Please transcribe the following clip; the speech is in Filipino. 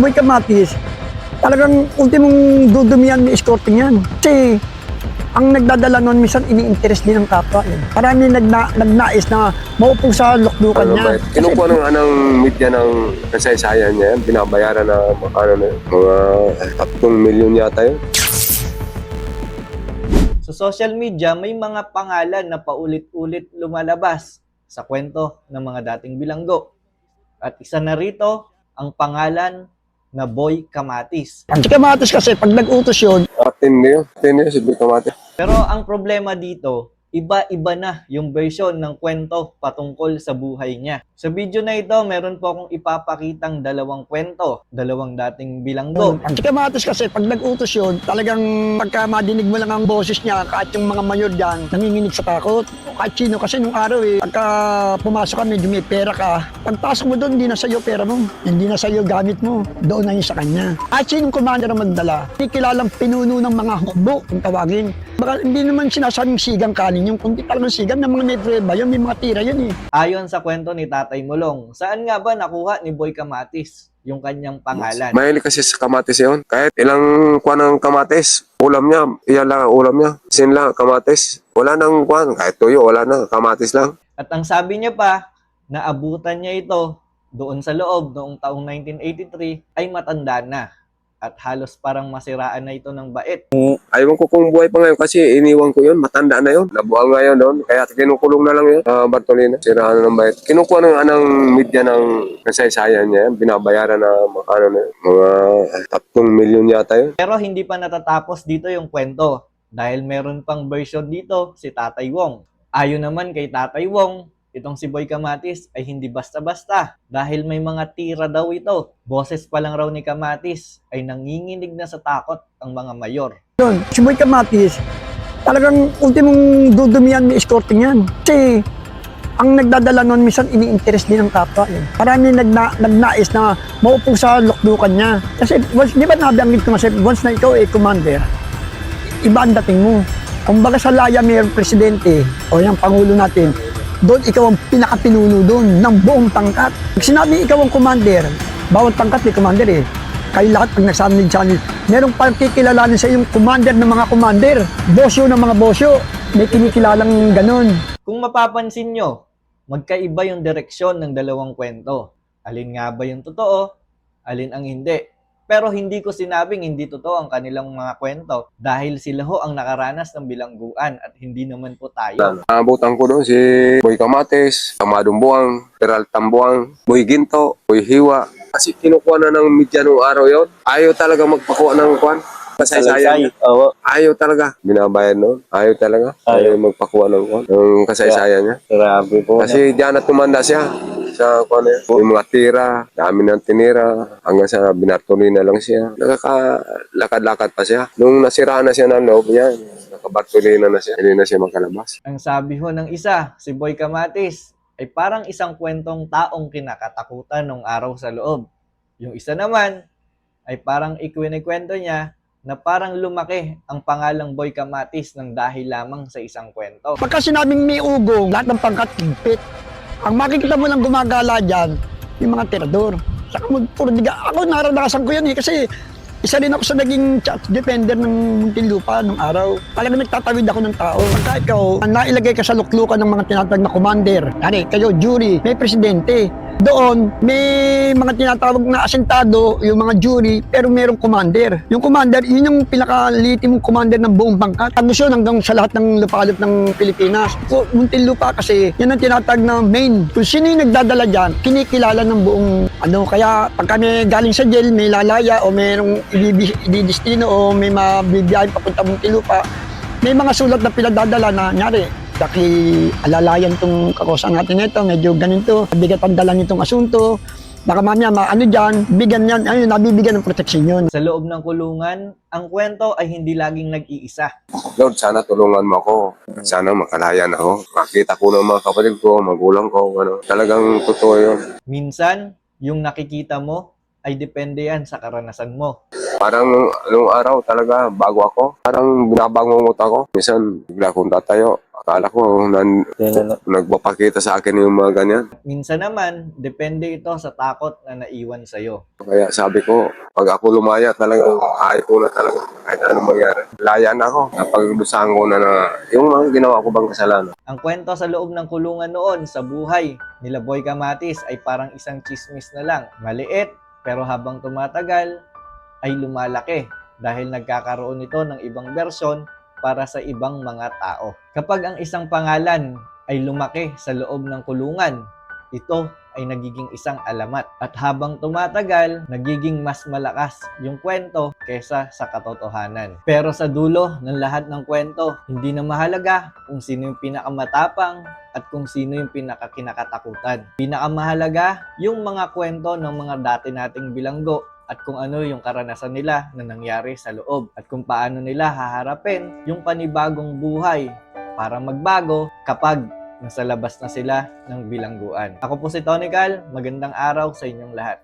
Boy Kamatis, talagang ultimong dudumihan may escorting yan. Kasi ang nagdadala nun, minsan ini-interest din ng kapwa. Marami nagnais na maupo sa lukdukan Ano niya. ba? Kinukuha ng anong media ng kasaysayan niya yan. Binabayaran na mga 3 milyon yata yun. Sa social media, may mga pangalan na paulit-ulit lumalabas sa kwento ng mga dating bilanggo. At isa na rito ang pangalan na Boy Kamatis. Ang Kamatis kasi, pag nag-utos yun, 10 yun si Boy Kamatis. Pero ang problema dito, iba-iba na yung version ng kwento patungkol sa buhay niya. Sa video na ito, meron po akong ipapakitang dalawang kwento, dalawang dating bilanggo. ang Kamatis kasi, pag nag-utos yun, talagang pagka madinig mo lang ang boses niya, kahit yung mga mayor dyan, nanginginig sa takot. Kahit sino, kasi nung araw pagka pumasok ka, medyo may pera ka, pagpasok mo doon, hindi na sa'yo pera mo, hindi na sa'yo gamit mo, doon na yun sa kanya. Kahit sinong commander ang magdala, hindi kilalang pinuno ng mga hukbo, kung tawagin. Baka hindi naman sinasabing sigang kanin yung kundi talagang sigang ng mga may prueba yun, may mga tira yun Ayon sa kwento ni Tatay Mulong, saan nga ba nakuha ni Boy Kamatis yung kanyang pangalan? Mahilig kasi sa kamatis yun. Kahit ilang kuha ng kamatis, ulam niya, iyan lang ang ulam niya. Sin lang, kamatis. Wala nang kuha, kahit tuyo, wala na, kamatis lang. At ang sabi niya pa, naabutan niya ito doon sa loob noong taong 1983 ay matanda na. At halos parang masiraan na ito ng bait. Ayaw ko kung buhay pa ngayon kasi iniwan ko yun, matanda na yun. Nabuang ngayon doon, kaya kinukulong na lang yun. Bartolina, siraan na ng bayad. Kinukuha ng anong media ng kasaysayan niya, binabayaran na mga 3 milyon yata yun. Pero hindi pa natatapos dito yung kwento dahil meron pang version dito si Tatay Wong. Ayon naman kay Tatay Wong, itong si Boy Kamatis ay hindi basta-basta dahil may mga tira daw ito. Boses pa lang raw ni Kamatis ay nanginginig na sa takot ang mga mayor. yun. Si Boy Kamatis, talagang ultimong dudumihan may escorting yan. Kasi ang nagdadala nun, minsan ini-interest din ng kapwa. Marami nagnais na maupo sa lukdukan niya. Kasi once, di ba nabanggit ko kasi, once na ikaw commander, iba ang dating mo. Kung baga sa laya mayroong presidente o yung pangulo natin, doon ikaw ang pinakapinuno doon ng buong pangkat. Pag sinabi ikaw ang commander, bawat pangkat may commander Kayo lahat pag nagsabi ng channel, merong pagkikilalanin sa iyong commander ng mga commander, bosyo ng mga bosyo, may kinikilalang ganun. Kung mapapansin nyo, magkaiba yung direksyon ng dalawang kwento. Alin nga ba yung totoo? Alin ang hindi? Pero hindi ko sinabing hindi totoo ang kanilang mga kwento dahil sila ho ang nakaranas ng bilangguan at hindi naman po tayo. Naabutan ko doon si Boy Kamatis, Amadong Buang, Peraltang Buang, Boy Ginto, Boy Hiwa. Kasi kinukuha na ng media nung araw yon. Ayaw talaga magpakuha ng kwan. Kasaysayan. Oo. Ayaw talaga. Binabayad noon. Ayaw talaga. Ayaw magpakuha ng kwan. Ng kasaysayan niya. Grabe po. Kasi diyan na tumanda siya. Sa kwan na yun. Yung mga tira, dami ng tinira. Hanggang sa Binartolina lang siya. Nakakalakad-lakad pa siya. Nung nasiraan na siya ng loob niya, nakabartolina na siya. Hindi na siya magkalabas. Ang sabi ho ng isa, si Boy Kamatis, ay parang isang kwentong taong kinakatakutan nung araw sa loob. Yung isa naman, ay parang ikwento niya na parang lumaki ang pangalang Boy Kamatis ng dahil lamang sa isang kwento. Pagka sinabing may ugong, lahat ng pangkat higpit. Ang makikita mo lang gumagala dyan, yung mga tirador. Saka magpurdiga. Ako naranasan ko yan kasi isa rin ako sa naging chat defender ng Muntinlupa nung araw. Talagang nagtatawid ako ng tao. Pagka ikaw, nailagay ka sa luklukan ng mga tinatawag na commander. Ano, kayo, jury, may presidente. Doon, may mga tinatawag na asentado, yung mga jury, pero merong commander. Yung commander, yun yung pinakaliit mong commander ng buong bangkat. Tapos yun hanggang sa lahat ng lupalop ng Pilipinas. So, Muntinlupa kasi, yan ang tinatawag na main. Kung sino yung nagdadala dyan, kinikilala ng buong kaya pag kami galing sa jail, may lalaya o mayroong ididestino o may mabibiyahin papunta Muntinlupa, may mga sulat na pinadadala na, nyari, alalayan tong kakosan natin nito, medyo ganito, bigat ang dala nitong asunto, baka mamaya dyan, bigyan yan, nabibigyan ng proteksyon yun. Sa loob ng kulungan, ang kwento ay hindi laging nag-iisa. Lord, sana tulungan mo ako. Sana makalaya na ako. Makita ko ng mga kapatid ko, magulang ko, Talagang totoo yun. Minsan, yung nakikita mo ay depende yan sa karanasan mo. Parang anong araw talaga, bago ako, parang binabangungot ako. Minsan, bigla akong tatayo. Akala ko nagpapakita sa akin yung mga ganyan. Minsan naman, depende ito sa takot na naiwan sa'yo. Kaya sabi ko, pag ako lumaya talaga, ayaw ko na talaga. Kahit anong mangyari. Laya na ako. Napagdusahan ko na yung mga ginawa ko bang kasalanan. Ang kwento sa loob ng kulungan noon sa buhay nila Boy Kamatis ay parang isang chismis na lang. Maliit, pero habang tumatagal ay lumalaki dahil nagkakaroon ito ng ibang bersyon para sa ibang mga tao. Kapag ang isang pangalan ay lumaki sa loob ng kulungan, ito ay nagiging isang alamat. At habang tumatagal, nagiging mas malakas yung kwento kesa sa katotohanan. Pero sa dulo ng lahat ng kwento, hindi na mahalaga kung sino yung pinakamatapang at kung sino yung pinakakinakatakutan. Pinakamahalaga yung mga kwento ng mga dati nating bilanggo at kung ano yung karanasan nila na nangyari sa loob at kung paano nila haharapin yung panibagong buhay para magbago kapag nasa labas na sila ng bilangguan. Ako po si Tony Cal, magandang araw sa inyong lahat.